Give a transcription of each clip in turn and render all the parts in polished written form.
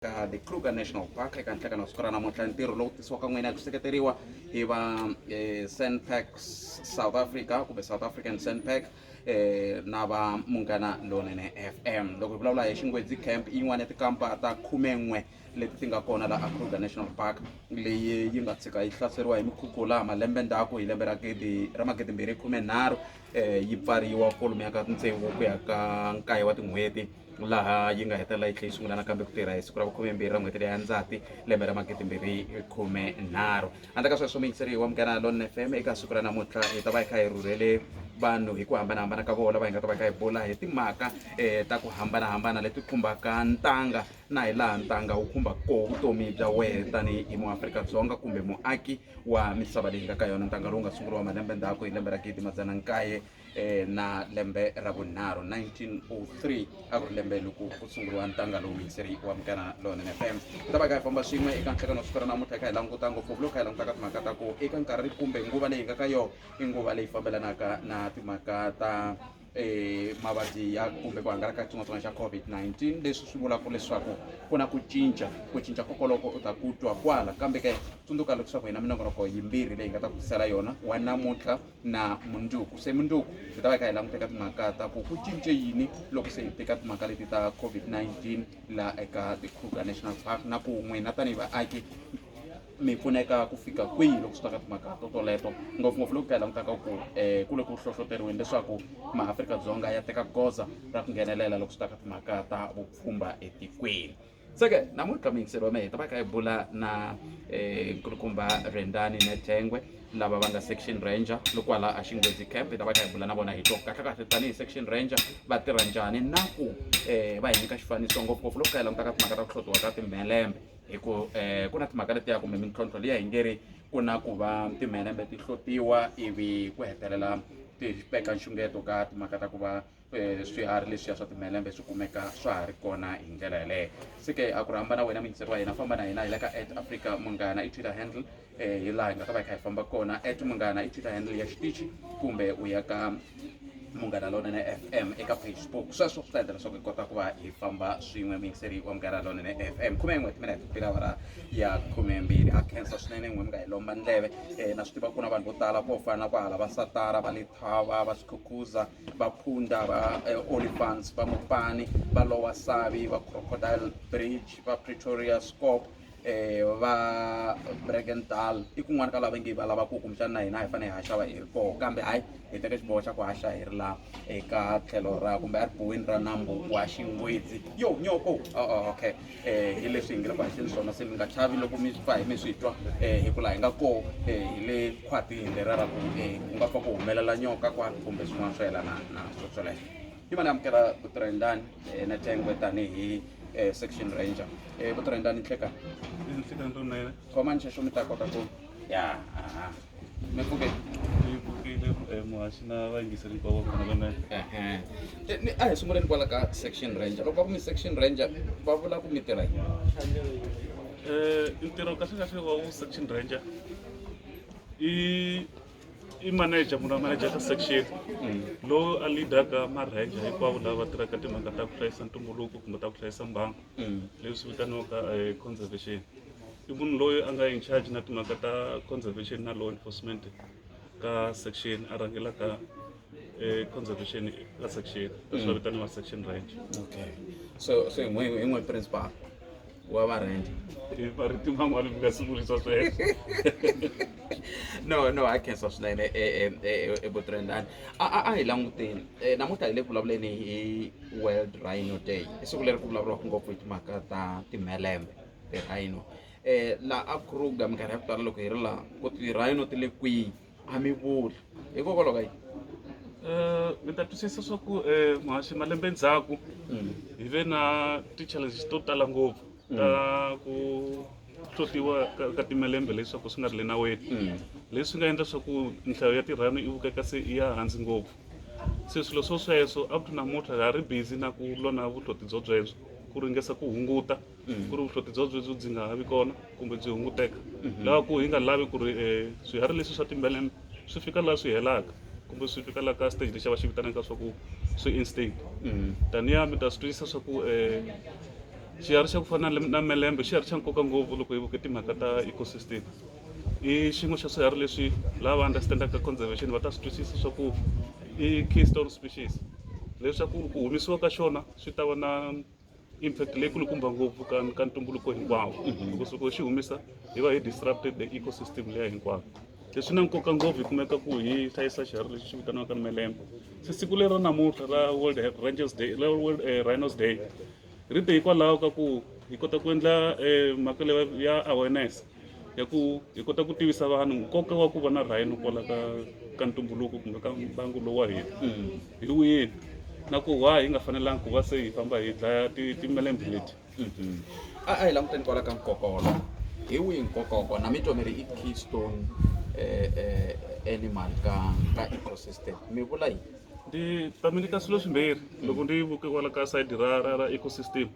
The Kruger National Park eka nhleka na siku ra namuntlha ntirho lowu tisiwaka n'wina ya ku seketeriwa hi va Sandpack South Africa kumbe South African Sandpack na va Munghana Lonene FM. Loko hi vulavula hi Xingwedzi camp yin'wana ya tikampa ta 11 leti ti nga kona la Kruger National Park leyi yi nga tshika yi hlaseriwa hi mikhukhu laha malembe ndzhaku hi lembe ra 2013 yi pfariwa kwalomu ya ka tsevu ku ya ka 9 wa tin'hweti laha yi nga hetelela yi tlhela yi sungula nakambe ku tirha hi siku ra 12 ra n'hweti leyi ya Ndzati lembe ra 2013. Handle ka sweswo muyingiseriwa Munghana Lonene FM eka siku ra namuntlha hi ta va hi kha hi rhurhele vanhu hi ku hambanahambana ka vona lava hi nga ta va hi kha hi bula hi timhaka ta ku hambanahambana leti khumbaka ntanga na hi laha ntanga wu khumbaka koho vutomi bya wena tanihi muAfrika-Dzonga kumbe muaki wa misava leyi nga ka yona. Ntanga lowu nga sunguriwa malembe ndzhaku hi lembe ra 1900 na lembe ra vunharhu 1903 a ku ri lembe loko ku sunguriwa ntanga lowu muyingiseriwa Munghana Lonene FM. Hi ta va hi kha hi famba swin'we eka nhlekano siku ra namuntlha hi kha hi languta ngopfu loko hi langutaka timhaka ta ku eka nkarhi kumbe nguva leyi nga ka yona i nguva leyi fambelanaka na timhaka ta mavabyi ya kumbe ku hangalaka xitsongwatsongwana xa COVID-19 leswi swi vulaka leswaku ku na ku cinca kokoloko u ta ku twa kwala kambe ke tsundzuka leswaku hi na minongonoko yimbirhi leyi nga ta ku tisela yona wa namuntlha na mundzuku. Se mundzuku hi ta va hi kha hi languteka timhaka ta ku cince yini loko se hi teka timhaka leti ta COVID-19 la eka the Kruger National Park na ku n'wina tanihi vaaki mi pfuneka ku fika kwihi loko swi ta ka timhaka toleto ngopfungopfu loko hi langutaka ku le ku hlohloteriweni leswaku maAfrika-Dzonga ya teka goza ra ku nghenelela loko swi ta ka timhaka ta vupfhumba etikweni. Seke namuntlha muyingiseri wa hi ta va kha hi bula na nkulukumba Rendani Nethengwe lava va nga section ranger loko hala a Xingwedzi camp. Hi ta va kha hi bula na vona hi toko kahle tanihi section ranger va tirha njhani na ku va hi nyika xifaniso ngopfungopfu loko hi langutaka timhaka ta ku hlotiwa ka timhelembe hi ku na timhaka letiya kumbe mintlhontlho leyi hi nge ri ku na ku va timhelembe ti hlotiwa ivi ku hetelela ti veka nxungeto ka timhaka ta ku va swiharhi leswiya swa timhelembe swi kumeka swa ha ri kona hi ndlela yaleyo. Se ke a ku ri hambana wena muyingiseri wa hina famba na hina hi le ka @Afrika Munghana i Twitter handle hi laha hi nga ta va hi kha hi famba kona @Munghana i Twitter handle ya xitichi kumbe u ya ka Munghana Lonene FM eka Facebook. Sweswo swi ta endla leswaku hi kota ku va hi famba swin'we muyingiseri wa Munghana Lonene FM 11 timinete ku fika awara ya 12. A khensa swinene n'we mi nga hi lomba ndleve na swi tiva ku na vanhu vo tala vo fana na ku hala va Satara va Lethaba va Skukuza va Phunda va Olifants va Mopani va Lower Savi va Crocodile Bridge va Pretoria Scope va Bregental i kun'wana ka lava nge va lava ku kumxana na hina hi fanele hi haxa va hi ri koho kambe hayi hi teke xiboho xa ku haxa hi ri laha eka tlhelo ra kumbe a ribuweni ra nambu wa Xingwedzi yo nyoko okay hi leswi hi nge le ku haxeni swona. Se mi nga chavi loko mi fa hi mi swi twa hi ku laha hi nga koho hi le khwatini leriya ra ku ku nga fa ku humelela nyoka kwala kumbe swin'wana swo yelana na swoleswo. Hi va ni amukela Rendani Nethengwe tanihi section ranger. Rendani nhleka khoma ni xexo mi ta kota ku ya mi pfuke muhaxi na vayingiseri hinkwavo Munghana Lonene. A hi sunguleni kwala ka section ranger. Loko va ku mi section ranger va vula ku mi tirha yini? Ntirho kahle wa section ranger i manager manager ka section lowu a leadaka ma-ranger hinkwavo lava tirhaka timhaka ta ku hlayisa ntumbuluko kumbe ta ku hlayisa mbangu leswi vitaniwaka conservation. I munhu loyi a nga in charge na timhaka ta conservation na law enforcement ka section a rangelaka conservation ka section leswi vitaniwa section ranger. Okay, so hi n'we principal wa va-ranger mariti man'wana mi nga sungurisa sweswo. No I khensa swinene Rendani. A hi languteni namuntlha hi le ku vulavuleni hi World Rhino Day i siku leri ku vulavuriwaka ngopfu hi timhaka ta timhelembe ti-rhino laha a Kruger minkarhi ya ku tala loko hi ri laha ku ti-rhino ti le kwihi a mi vuli hikokwalaho ka yini? Mi ta twisisa swa ku muhaxi malembe ndzhaku hi ve na ti-challenges to tala ngopfu ta ku hlotiwa ka timhelembe leswaku swi nga ri le naweni leswi nga endla swa ku nhlayo ya tirhano i vukeka se i ya hansi ngopfu. Se swilo sweswo up to namuntlha ha ri busy na ku lona vuhloti byebyo ku ringesa ku hunguta ku ri vuhloti byebyo byi nga ha vi kona kumbe byi hunguteka laha ku hi nga lavi ku ri swiharhi leswi swa timhelembe swi fika laha swi helaka kumbe swi fika laha ka stage lexi va xi vitanaka swa ku swi instinct. Taniya mi ta swi twisisa swa ku xiharhi xa ku fana na melembe xiharhi xa nkoka ngopfu loko hi vuke timhaka ta ecosystem i xin'we xa swiharhi leswi lava understandaka conservation va ta swi twisisa swa ku i keystone species leswaku ku humisiwa ka xona swi ta va na impact leyi kulukumba ngopfu ka ntumbuluko hinkwawo loko loko xi humisa hi va hi disrupted the ecosystem leya hinkwawo leswi na nkoka ngopfu hi kumeka ku hi hlayisa xiharhi lexi xi vitaniwaka melembe se siku leri ra namuntlha ra World Rangers Day ra World Rhinos Day ri te hikwalaho ka ku hi kota ku endla mhaka leyi ya awareness ya ku hi kota ku tivisa vanhu nkoka wa ku va na rhino kwala ka ntumbuluko kumbe ka mbangu lowu wa hina hi wini na ku why hi nga fanelanga ku va se hi famba hi dlaya timelembe leti a hi languteni kwala ka nkokolo hi wihi nkokoko na mi twa mi ri i keystone animal ka ecosystem mi vula yini ndi ta mi nyika swilo swimbirhi loko ndi vuke kwala ka side ra ecosystem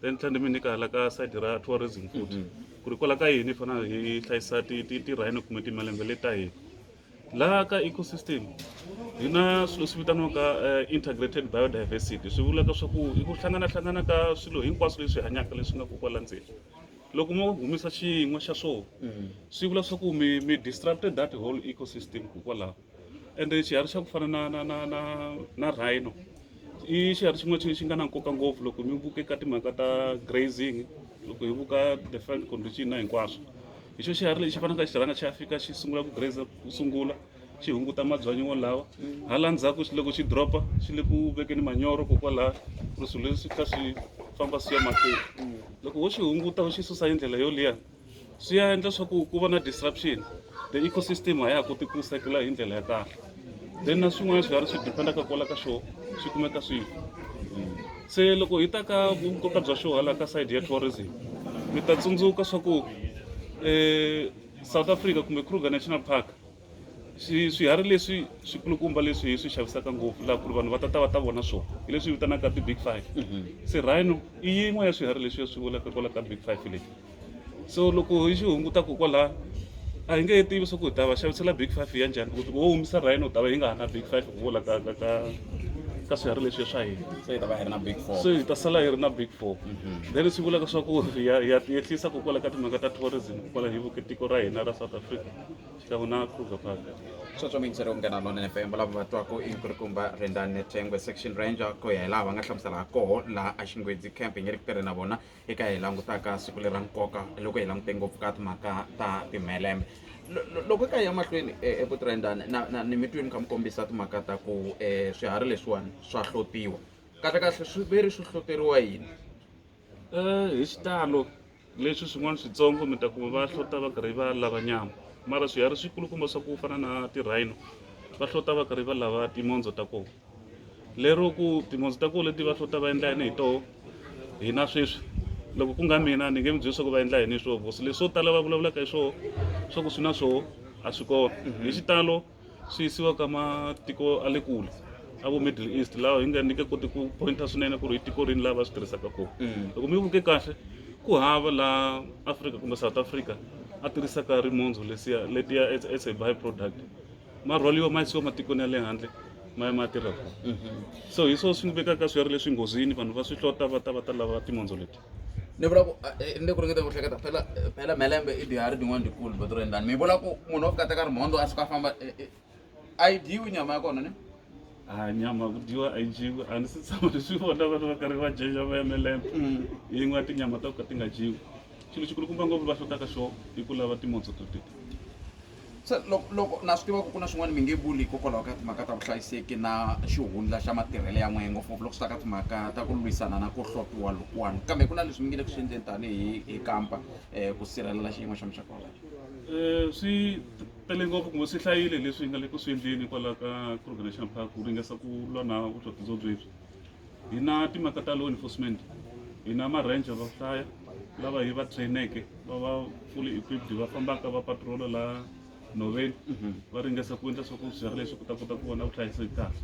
then tlhela ndi mi nyika hala ka side ra tourism futhi ku ri kwala ka hina hi fanele hi hlayisa ti-rhino kumbe timelembe leti ta hina laha ka ecosystem hi na swilo swi vitaniwaka integrated biodiversity swi vulaka swa ku i ku hlanganahlangana ka swilo hinkwaswo leswi hanyaka leswi nga ku kwala ndzeni loko mo humisa xin'we xa swoho swi vula swa ku mi disrupted that whole ecosystem kokwalaho ende xiharhi xa ku fana na rhino i xiharhi xin'we xi nga na nkoka ngopfu loko mi vuke ka timhaka ta grazing loko hi vuka the field condition na hinkwaswo hi xo xiharhi lexi fanaka xi rhanga xi ya fika xi sungula ku graze ku sungula xi hunguta mabyanyi wolawa hala ndzhaku loko xi dropa xi le ku vekeni manyoro kokwalaho ku swilo leswi ka swi famba swi ya mahlweni loko wo xi hunguta wo xi susa hi ndlela yo liya swi ya endla swa ku va na disruption the ecosystem a ya ha koti ku sekela hi ndlela ya kahle then na swin'wana swiharhi swi dependaka kwala ka xo swi kumeka swi se loko hi ta ka nkoka bya xo hala ka side ya tourism mi ta tsundzuka swa ku South Africa kumbe Kruger National Park swiharhi leswi swikulukumba leswi hi swi xavisaka ngopfu laha ku ri vanhu va ta vona swona hi leswi vitanaka ti-big five se rhino i yin'we ya swiharhi leswi swi vulaka kwala ka big five leti so loko hi xi hungutaka kwalaha a hi nge he tivi swa ku hi ta va xavisela big five ya njhani ku wo humisa rhino u ta va hi nga ha na big five ku vula ka swiharhi leswi swa hina se hi ta va hi ri na big four so hi ta sala hi ri na big four then swi vulaka swa ku hi yehlisa kokwala ka timhaka ta tourism kwala hi vuke tiko ra hina ra South Africa xikan'we na Kruger Park sweswo mingiseri Munghana Lonene FM lava va twaka i nkulukumba Rendani Nethengwe section ranger ku ya hi laha va nga hlamusela koho laha a Xingwedzi camping yi ri ku tirheni na vona eka hi langutaka siku leri ra nkoka loko hi langute ngopfu ka timhaka ta timelembe loko ka ya mahlweni eputrendani ni mitwini ka mi kombisa timhaka ta ku swiharhi leswiwani swa hlotiwa kahle swi veri swi hloteriwa yini hi xitalo leswi swin'wana switsongo mi ta kuma va hlota va karhi va lava nyama mara swiharhi swikulukumba swa ku fana na ti-rhino va hlota va karhi va lava timondzo ta kona lero ku timondzo ta kona leti va hlota va endla yini hi toho hina sweswi loko ku nga mina ni nge mi byeli swa ku va endla yini hi swoho because leswo tala va vulavulaka hi swoho swa ku swi na swoho a swi kona hi xitalo swi yisiwa ka matiko a le kule a vo Middle East laha hi nga ni nge koti ku pointa swinene ku ri hi tiko rini laha va swi tirhisaka kona loko mi vuke kahle ku hava laha Afrika kumbe South Africa a tirhisaka rimondzo letiya as a by product ma rhwaliwa ma yisiwa matikweni ya le handle ma tirha so hi swona swi vekaka swiharhi leswi nghozini vanhu va swi hlota va ta lava timondzo leti ni vula ku ni ku ringeta ku hleketa phela melembe i diharhi din'wana dikulu vatirendani mi vula ku munhu wa ku teka rimondo a suka famba a yi dyiwi nyama ya kona ne nyama ku dyiwa a yi dyiwi a ni si tshama ni swi vona vanhu va karhi va dya nyama ya melembe yin'we ya tinyama ta ku ka ti nga dyiwi xilo xikulukumba ngopfu va hlotaka xo hi ku lava timondzo to teti se loko na swi tiva ku na swin'wana mi nge vuli hikokwalaho ka timhaka ta vuhlayiseki na xihundla xa matirhelo ya n'we ngopfungopfu loko swi ta ka timhaka ta ku lwisana na ku hlotiwa lokuwani kambe ku na leswi mi nge le ku swi endleni tanihi hi kampa ku sirhelela xiyimo xa muxaka walawo swi tele ngopfu kumbe swi hlayile leswi hi nga le ku swi endleni kwalaho ka Kruger National Park ku ringesa ku lwa na vuhloti byo byebyi hi na timhaka ta law enforcement hi na ma-ranger va hlaya lava hi va traineke va fully equipped va fambaka va patrol la noveni va ringesa ku endla swa ku swiharhi leswi ku ta kota ku vona vuhlayiseki kahle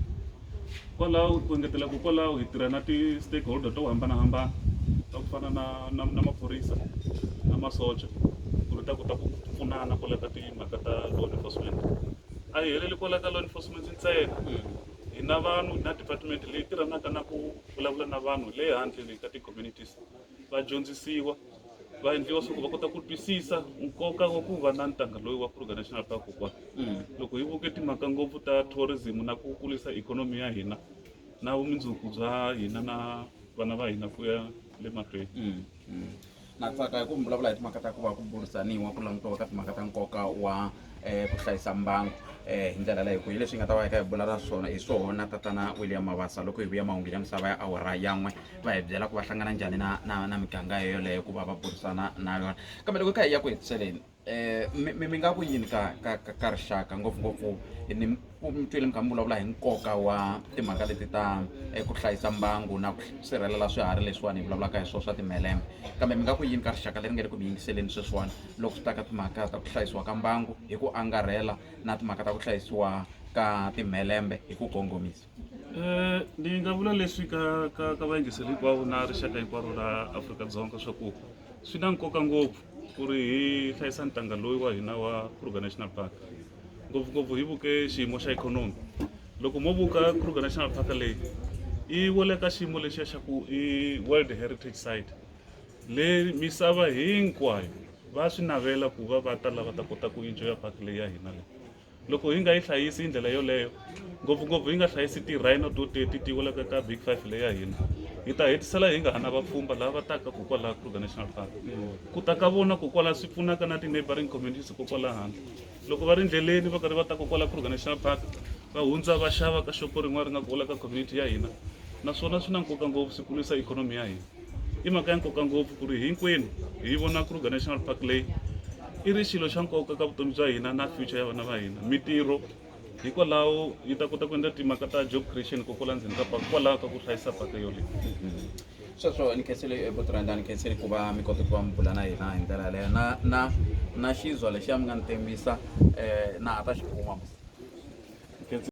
kwalaho ku engetela ku kwalaho hi tirha na ti-stakeholder to hambanahambana ta ku fana na maphorisa na masocha ku ri ta kota ku pfunana kwala ka timhaka ta law enforcement a hi heleli kwala ka law enforcement ntsena hi na vanhu na department leyi tirhanaka na ku vulavula na vanhu le handle ka ti-communities va dyondzisiwa va endliwa swa ku va kota ku twisisa nkoka wa ku va na ntanga loyi wa Kruger National Park kokwana. Loko hi vuke timhaka ngopfu ta tourism na ku kulisa ikhonomi ya hina na vumundzuku bya hina na vana va hina ku ya le mahlweni. Na tsaka hi ku vulavula hi timhaka ta ku va ku burisaniwa ku langutiwa ka timhaka ta nkoka wa ku hlayisa mbangu hi ndlela leyi ku hi leswi hi nga ta va hi kha hi bula na swona hi swona tatana William Mabasa loko hi vuya mahungu ya misava ya awara yan'we va hi byela ku va hlangana njhani na miganga yoleyo ku va va burisana na yona kambe loko hi kha hi ya ku hetiseleni mi nga ku yini ka rixaka ngopfungopfu ni twile mi kha mi vulavula hi nkoka wa timhaka leti ta ku hlayisa mbangu na ku sirhelela swiharhi leswiwani hi vulavulaka hi swona swa timhelembe kambe mi nga ku yini ka rixaka leri nga le ku mi yingiseleni sweswiwani loko swi ta ka timhaka ta ku hlayisiwa ka mbangu hi ku angarhela na timhaka ta ku hlayisiwa ka timhelembe hi ku kongomisa. Ni nga vula leswi ka vayingiseli hinkwavo na rixaka hinkwaro ra Afrika-Dzonga swa ku swi na nkoka ngopfu ku ri hi hlayisa ntanga loyi wa hina wa Kruger National Park ngopfungopfu hi vuke xiyimo xa ikhonomi loko mo vuka Kruger National Park leyi i wele ka xiyimo lexiya xa ku i World Heritage Site le misava hinkwayo va swi navela ku va ta lava ta kota ku enjoya park leyi ya hina leyi loko hi nga yi hlayisi hi ndlela yoleyo ngopfungopfu hi nga hlayisi ti-rhino to ti welaka ka Big 5 leyi ya hina hi ta hetisela hi nga ha na vapfhumba lava va taka kokwalaha Kruger National Park ku ta ka vona kokwalaha swi pfunaka na ti-neighboring communities kokwalaha handle loko va ri ndleleni va karhi va ta kokwalaha Kruger National Park va hundza va xava ka xopo rin'wana ri nga kola ka community ya hina naswona swi na nkoka ngopfu swi kulisa ikhonomi ya hina i mhaka ya nkoka ngopfu ku ri hinkwenu hi vona Kruger National Park leyi i ri xilo xa nkoka ka vutomi bya hina na future ya vana va hina mintirho hikwalaho yi ta kota ku endla timhaka ta job creation kokwalaha ndzeni ka park kwalaho ka ku hlayisa park yoleyo. Sweswo ni khensile Rendani ni khensile ku va mi kota ku va mi bula na hina hi ndlela leyo na xizwa lexiya mi nga ni tembisa na ha ta xi kuma.